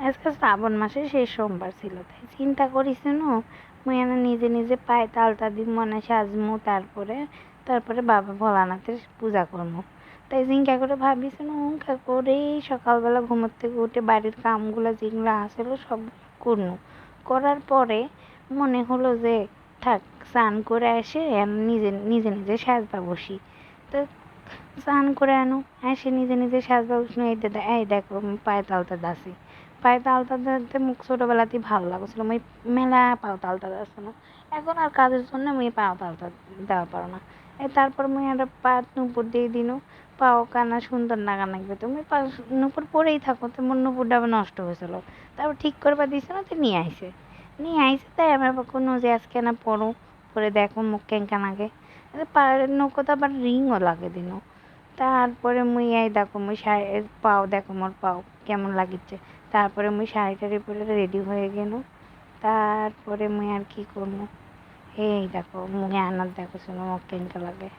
আজকে শ্রাবণ মাসের শেষ সোমবার ছিল, তাই চিন্তা করিস মুই এনে নিজে নিজে পায়ে তালতা দিই, মনে সাজমু, তারপরে বাবা ভোলানাথের পূজা করবো। তাই চিন্তা করে ভাবিস করে সকালবেলা ঘুমোর থেকে উঠে বাড়ির কামগুলো যেগুলো আসলো সব করনু। করার পরে মনে হলো যে থাক, স্নান করে এসে নিজে নিজে নিজে সাজবা বসি। তো স্নান করে আনো, এসে নিজে নিজে সাজবা বসনু। এই দেখো পায়ে তালতা দাসি, পায়ে তালতা দিতে মুখ ছোটোবেলাতেই ভালো লাগছিল, মুই মেলা পাও তালতা দাসনো। এখন আর কাজের জন্য মুই পাও তালতা দেওয়া পারো না। তারপর মুই একটা পা নুপুর দিয়ে দিনু, পাও কানা সুন্দর নাগা লাগবে। তুমি নুপুর পরেই থাকো, তো মোর নুপুরটা আবার নষ্ট হয়েছিল। তারপর ঠিক করবা দিছে না, তো নিয়ে আইসে তাই আমি আবার কোনো যে আজকে না পরো, পরে দেখো মুখ কেঙ্কা লাগে। পায়ের নৌকোতে আবার রিংও লাগে দিনু। তারপরে মুই এই দেখো মুই শাড়ি পাও দেখো মোর পাও কেমন লাগিচ্ছে। তারপরে মুই শাড়ি টাড়ি পরে রেডি হয়ে গেল। তারপরে মুই আর কি করবো, এই দেখো মুখে আনার দেখো শোনো মুখ কেঙ্কা লাগে।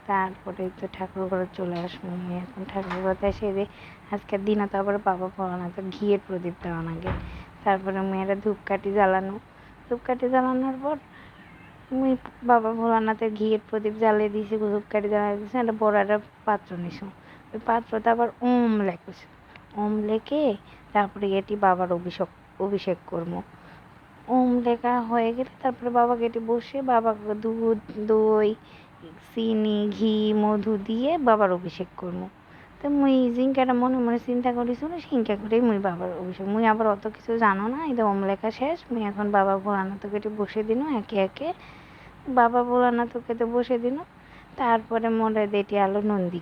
তারপরে তো ঠাকুর ঘরে চলে আসবো। মুই এখন ঠাকুর ঘরতে এসে যে আজকের দিনে তো আবার বাবা পড়ানো, তো ঘিয়ের প্রদীপ দেওয়া লাগে। তারপরে মুই একটা ধূপকাঠি জ্বালানোর পর মুই বাবা ভোলানাথের ঘিয়ের প্রদীপ জ্বালিয়ে দিয়েছি, ধূপকাঠি জ্বালিয়ে দিয়েছি। একটা বড় একটা পাত্র নিছো, ওই পাত্রতে আবার ওম লেখেছে। ওম লেখে তারপরে এটি বাবার অভিষেক করবো। ওম লেখা হয়ে গেলে তারপরে বাবাকে এটি বসে বাবাকে দুধ, দই, চিনি, ঘি, মধু দিয়ে বাবার অভিষেক করবো। তো মুই জিঙ্কাটা মনে মনে চিন্তা করেছিল, সিঙ্কা করেই মুই বাবার অভিষেক। মুই আবার অত কিছু জানো না, এই ওম লেখা শেষ। মুই এখন বাবা ভোলানাথকে এটি বসে দিন একে একে। বাবা ভোলানাথকে তো বসে দিন। তারপরে মনে দেটি আলো নন্দী,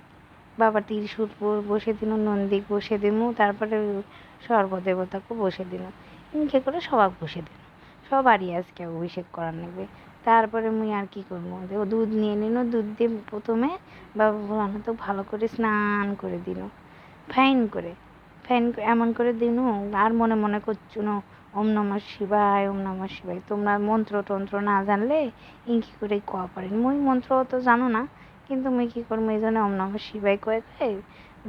বাবা ত্রিশূল বসে দিন, নন্দীক বসে দিমু। তারপরে সর্বদেবতাকে বসে দিন, ইনকে করে সবাক বসে দিন। সবারই আজকে অভিষেক করার লাগবে। তারপরে মুই আর কি করবো, দুধ নিয়ে নিন, দুধ দিয়ে প্রথমে বাবা ভোলানাথ ভালো করে স্নান করে দিন, ফাইন করে এমন করে দিন। আর মনে মনে করছু ওম নমঃ শিবায়, ওম নমঃ শিবায়। তোমরা মন্ত্র তন্ত্র না জানলে ইনকি করে কোয়া পারেন। মুই মন্ত্র অত জানো না, কিন্তু মুই কি করবো এই জন্য ওম নমঃ শিবায় কয়ে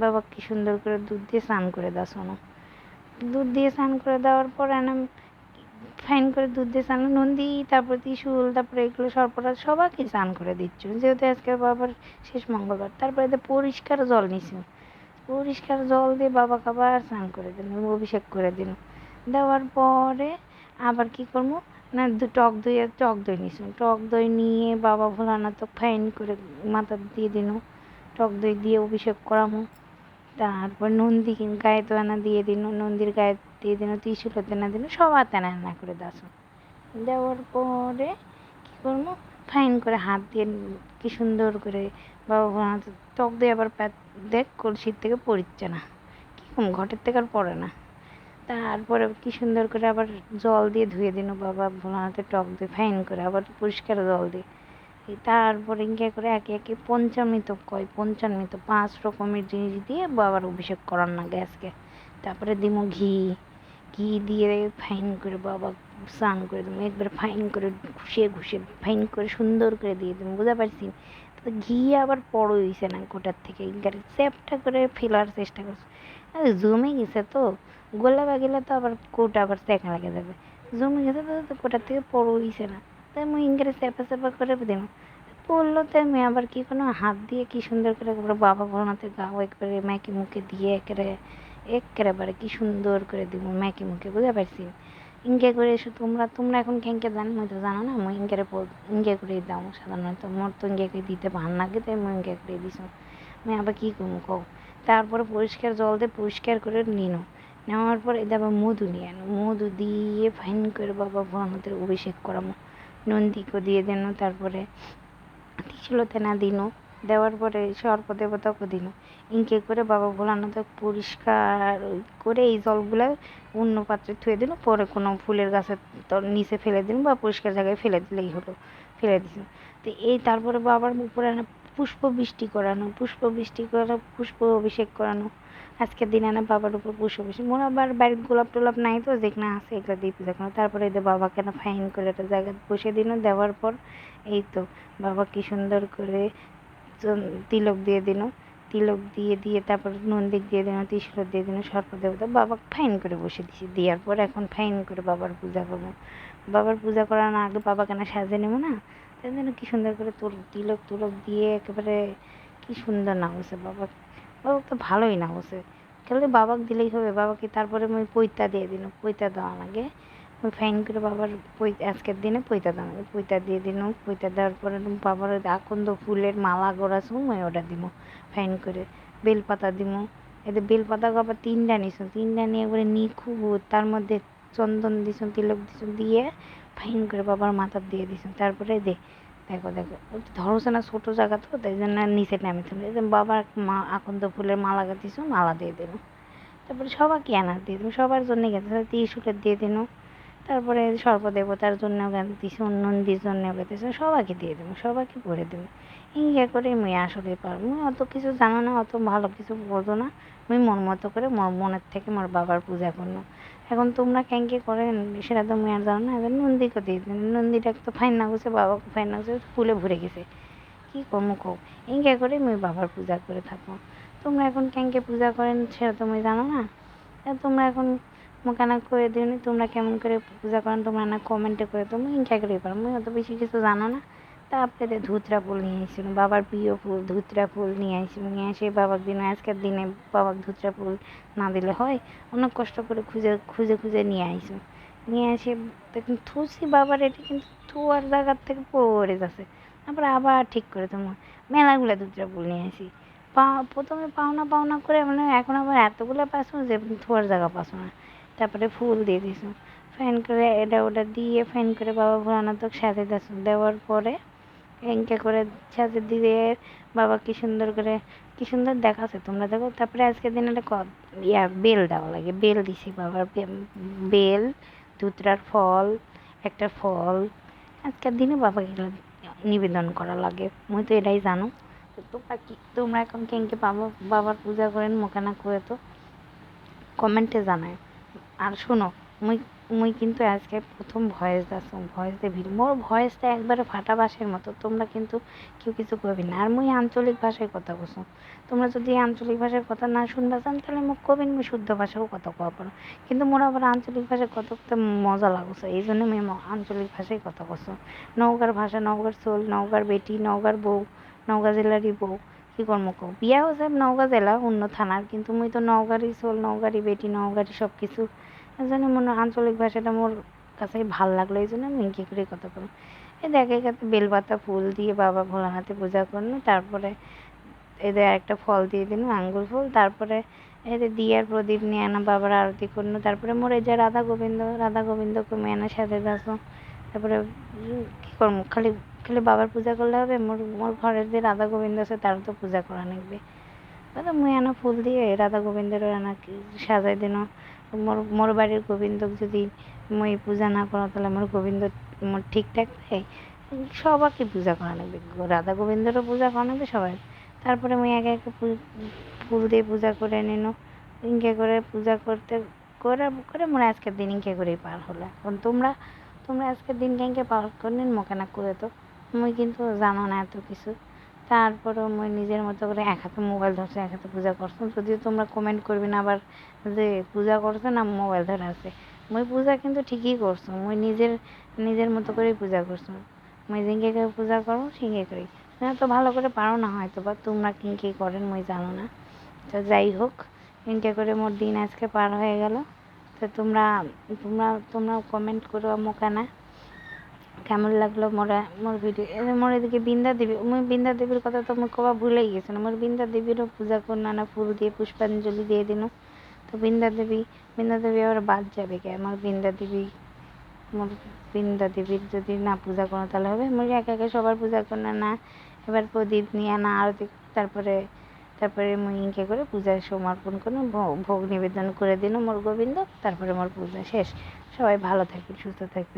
বাবা কি সুন্দর করে দুধ দিয়ে স্নান করে দাও। শোনো, দুধ দিয়ে স্নান করে দেওয়ার পর ফাইন করে দুধ দিয়ে স্নান নন্দী, তারপর ত্রিশূল, তারপরে এগুলো সর্পরাজ সবাইকে স্নান করে দিচ্ছ, যেহেতু আজকে বাবার শেষ মঙ্গলবার। তারপরে পরিষ্কার জল নিছি, পরিষ্কার জল দিয়ে বাবাকে আবার স্নান করে দিন, অভিষেক করে দিন। দেওয়ার পরে আবার কি করবো না, টক দই নিছি, টক দই নিয়ে বাবা ভোলানাথ ফাইন করে মাথা দিয়ে দিন, টক দই দিয়ে অভিষেক করামো। তারপর নন্দী গায়ে তো আনা দিয়ে দিন, নন্দীর গায়ে দিয়ে দিন, ত্রিশূল তেনা দিন, সবার তেনা তেনা করে দাসো। দেওয়ার পরে কি করবো, ফাইন করে হাত দিয়ে কি সুন্দর করে বাবা ভোলানাথ টক দিয়ে আবার দেখ কলসির থেকে পড়ছে না, কিরকম ঘটের থেকে আর পড়ে না। তারপরে কি সুন্দর করে আবার জল দিয়ে ধুয়ে দিন বাবা ভোলানাথের টক দিয়ে ফাইন করে আবার পরিষ্কার জল দিয়ে। তারপরে ইঙ্কা করে একে একে পঞ্চামৃত 5 রকমের জিনিস দিয়ে বাবার অভিষেক করার না গ্যাসকে। তারপরে দিমু ঘি, ঘি দিয়ে ফাইন করে বাবা স্নান করে দেবো, একবারে ফাইন করে ঘুষে ফাইন করে সুন্দর করে দিয়ে দেবো, বুঝতে পারছি। তো ঘি আবার পড়ো হইছে না কোটার থেকে, ইঙ্কারে চ্যাপটা করে ফেলার চেষ্টা করছে, জমে গেছে তো, গোলাপা গেলে তো আবার কোটা আবার চেকা লেগে যাবে। জমে গেছে তো কোটার থেকে পড়ো হইছে না, তাই মুই ইঙ্কারে চেপা করে দিলাম। পড়লো তো আমি আবার কি কোনো হাত দিয়ে কি সুন্দর করে বাবা ভোলানাথের গাও একবারে ম্যাকি মুখে দিয়ে একেবারে কি সুন্দর করে দিব ম্যাকি মুখে, বুঝতে পারছি। ইনকে করে এসো তোমরা এখন কেঙ্কে জানো, মুই তো জানো না, মুই ইনকে করে দাও সাধারণত। মোর তো ইনকে করে দিতে ভালো লাগে, তাই মুই ইনকে করে দিছ। আমি আবার কি করবো কও। তারপরে পরিষ্কার জল দিয়ে পরিষ্কার করে নিনো, নেওয়ার পরে আবার মধু নিয়ে আনো, মধু দিয়ে ফাইন করে বাবা ভোলানাথের অভিষেক করামো, নন্দীকে দিয়ে দেন। তারপরে ত্রিশূলতে না দিনও, দেওয়ার পরে সর্পদেবতাকে দিন। ইনকে করে বাবা ভোলানাথ পরিষ্কার করে এই জলগুলা অন্য পাত্রে থুয়ে দিন, পরে কোনো ফুলের গাছের নিচে ফেলে দিন বা পরিষ্কার জায়গায় ফেলে দিলেই হলো, ফেলে দিন। তো তারপরে বাবার উপরে পুষ্প বৃষ্টি করানো, পুষ্প অভিষেক করানো। আজকের দিনে বাবার উপর পুষ্প অভিষেক, মোর আবার বাড়ির গোলাপ টোলাপ নাই তো, যেখানে আছে এগুলো দিয়ে পূজা করানো। তারপরে বাবাকে ফাইন করে একটা জায়গায় বসে দিন, দেওয়ার পর এই তো বাবা কি সুন্দর করে তিলক দিয়ে দিন। তিলক দিয়ে দিয়ে তারপর নন্দিক দিয়ে দিন, ত্রিশূল দিয়ে দিন, সর্পদেবতা বাবাকে ফাইন করে বসে দিছি। দেওয়ার পর এখন ফাইন করে বাবার পূজা করবো। বাবার পূজা করার আগে বাবাকে না সাজে নেবো না, তাই জন্য কি সুন্দর করে তিলক তুলক দিয়ে একেবারে কি সুন্দর নাগছে বাবাকে তো ভালোই নাগছে। খালি বাবাকে দিলেই হবে। বাবাকে তারপরে আমি পৈতা দিয়ে দিন, পৈতা দেওয়া লাগে ওই ফাইন করে বাবার আজকের দিনে পৈতা দেওয়া লাগে, পৈতা দিয়ে দিন। পৈতা দেওয়ার পরে বাবার আকন্দ ফুলের মালা গড়াছো মই ওটা দিব ফাইন করে, বেলপাতা দিব। এতে বেলপাতা আবার 3টা নিছো, 3টা নিয়ে একবারে নিখুঁত, তার মধ্যে চন্দন দিছো, তিলক দিছো, দিয়ে ফাইন করে বাবার মাথার দিয়ে দিছো। তারপরে দেখো দেখো ধরছে না, ছোটো জায়গা তো, তাই জন্য নিচে নামিয়েছিল। বাবার আকন্দ ফুলের মালা গাঁথিছো, মালা দিয়ে দিল। তারপরে সবাইকে আনার দিয়ে দিন, সবার জন্য গেছে, ত্রিশূলের দিয়ে দিন। তারপরে সর্পদেবতার জন্য গাঁথিছো, নন্দীর জন্য গাঁথিছো, সবাইকে দিয়ে দেবো, সবাইকে পরে দেবো। ইঙ্গা করে মুই আসলে পারবো। মুই অত কিছু জানো না, অত ভালো কিছু বোঝো না। মুই মন মতো করে মোর মনের থেকে মোর বাবার পূজা করলো। এখন তোমরা ক্যাঙ্কে করেন সেটা তো মুই আর জানো না। এবার নন্দীকে দিয়ে দিন, নন্দীটাকে তো ফাইন না করছে, বাবাকে ফাইন না করছে, ফুলে ভরে গেছে। কি কমু কও, ইঙ্গা করে মুই বাবার পূজা করে থাকবো। তোমরা এখন ক্যাঙ্কে পূজা করেন সেটা তো মুই জানো না। তোমরা এখন মুখে না করে দিও, তোমরা কেমন করে পূজা করেন তোমরা না কমেন্টে করে, তোমরা ইনকা করে পারো। মুই অত বেশি কিছু জানো না। তা আপনাদের ধুতরা ফুল নিয়ে আসছিল, বাবার প্রিয় ফুল ধুতরা ফুল নিয়ে আসছিল, নিয়ে এসে বাবার দিনে আজকের দিনে বাবাকে ধুতরা ফুল না দিলে হয়, অনেক কষ্ট করে খুঁজে খুঁজে খুঁজে নিয়ে আইসো। নিয়ে এসে দেখুন থুসি বাবার, এটা কিন্তু থুয়ার জায়গার থেকে পড়ে যাচ্ছে। তারপরে আবার ঠিক করে তোমার মেলাগুলো ধুতরা ফুল নিয়ে আসি। প্রথমে পাওনা পাওনা করে মানে এখন আবার এতগুলো পাসো যে থোয়ার জায়গা পাসো না। তারপরে ফুল দিয়ে দিছো, ফাইন করে এটা ওটা দিয়ে ফাইন করে বাবা ভোলানাথক সাজে দিছো। দেওয়ার পরে এঁকে করে সাজে দিয়ে বাবা কি সুন্দর করে, কি সুন্দর দেখাচ্ছে তোমরা দেখো। তারপরে আজকের দিন একটা বেল দেওয়া লাগে, বেল দিছি বাবার, বেল, ধুতরার ফল, একটা ফল আজকের দিনে বাবাকে নিবেদন করা লাগে। মুই তো এটাই জানো। তোমরা এখন কেঙ্কে বাবার পূজা করেন মোকে না করে তো কমেন্টে জানায়। আর শোনো, মুই মুই কিন্তু আজকে প্রথম ভয়েস দাসো, ভয়েস দিয়ে ভিডিও, মোর ভয়েসটা একবারে ফাটা বাসের মতো। তোমরা কিন্তু কেউ কিছু কবি না। আর মুই আঞ্চলিক ভাষায় কথা কইছো। তোমরা যদি আঞ্চলিক ভাষায় কথা না শুনবা চান তাহলে মোক কবিন মুই শুদ্ধ ভাষাও কথা কওয়া পারো। কিন্তু মোর আবার আঞ্চলিক ভাষায় কথা করতে মজা লাগছে, এই জন্য মুই আঞ্চলিক ভাষায় কথা কইছো। নওগাঁর ভাষা, নওগাঁর চোল, নওগাঁর বেটি, নওগাঁর বউ, নওগাঁ জেলারই বউ, কি করবো কও। বিয়া হয়েছে নওগাঁ জেলা অন্য থানার, কিন্তু মুই তো নওগাঁরই চোল, নওগাঁরই বেটি, নওগাঁরই সব কিছু। এই জন্য মনে আঞ্চলিক ভাষাটা মোর কাছে ভাল লাগলো, এই জন্য আমি কি করে কথা বলবো। এই দেখে গেছে বেলপাতা ফুল দিয়ে বাবা ভোলানাথে পূজা করলো। তারপরে এদের একটা ফল দিয়ে দিন, আঙ্গুর ফুল। তারপরে এদের দিয়ার প্রদীপ নিয়ে আনা বাবার আরতি করলো। তারপরে মোর এই যে রাধা গোবিন্দ, রাধা গোবিন্দকে মেয়ে আনা সাথে যাচ্ছ। তারপরে কি করবো, খালি খালি বাবার পূজা করলে হবে? মোর মোর ঘরের যে রাধা গোবিন্দ আছে তারও তো পূজা করা লাগবে। মুই আনা ফুল দিয়ে রাধা গোবিন্দের আনা সাজাই দিন। মোর বাড়ির গোবিন্দক যদি মুই পূজা না করো তাহলে মোর গোবিন্দ মোর ঠিক থাকবে? সবাইকে পূজা করা লাগবে, রাধা গোবিন্দেরও পূজা করা লাগবে সবাই। তারপরে মুই একে একে ফুল দিয়ে পূজা করে নিন। ইনকে করে পূজা করতে করে করে মোর আজকের দিন ইনকে করেই পার হলো। এখন তোমরা তোমরা আজকের দিন কেনকে পার করলেন মোকে না করে তো। মুই কিন্তু জানো না এত কিছু। তারপরেও মুই নিজের মতো করে এক হাতে মোবাইল ধরছে, এক হাতে পূজা করছো। যদিও তোমরা কমেন্ট করবে না আবার যে পূজা করছো না মোবাইল ধরে আছে। মুই পূজা কিন্তু ঠিকই করছো, মুই নিজের নিজের মতো করেই পূজা করছো। মুই জিঙ্কে করে পূজা করো সিঙ্গে করি না, তো ভালো করে পারো না হয়তো, বা তোমরা কিনকে করেন মুই জানো না। তো যাই হোক, ইনকে করে মোর দিন আজকে পার হয়ে গেল। তো তোমরা তোমরা তোমরা কমেন্ট করো মোকে না কেমন লাগলো মোর ভিডিও। মোর এদিকে বৃন্দা দেবী, মুই বৃন্দা দেবীর কথা তো মুই কবা ভুলেই গেছি না। মোর বৃন্দা দেবীরও পূজা কর নানা ফুল দিয়ে পুষ্পাঞ্জলি দিয়ে দিন। তো বৃন্দা দেবী আবার বাদ যাবে কে? আমার বৃন্দা দেবী, মোর বৃন্দা দেবীর যদি না পূজা করো তাহলে হবে? মুই একা একা সবার পূজা কর না। এবার প্রদীপ নিয়ে আনা আরতি, তারপরে তারপরে মুই ইনকে করে পূজায় সমর্পণ করে ভোগ নিবেদন করে দিন মোর গোবিন্দ। তারপরে মোর পূজা শেষ। সবাই ভালো থাকবে, সুস্থ থাকবে।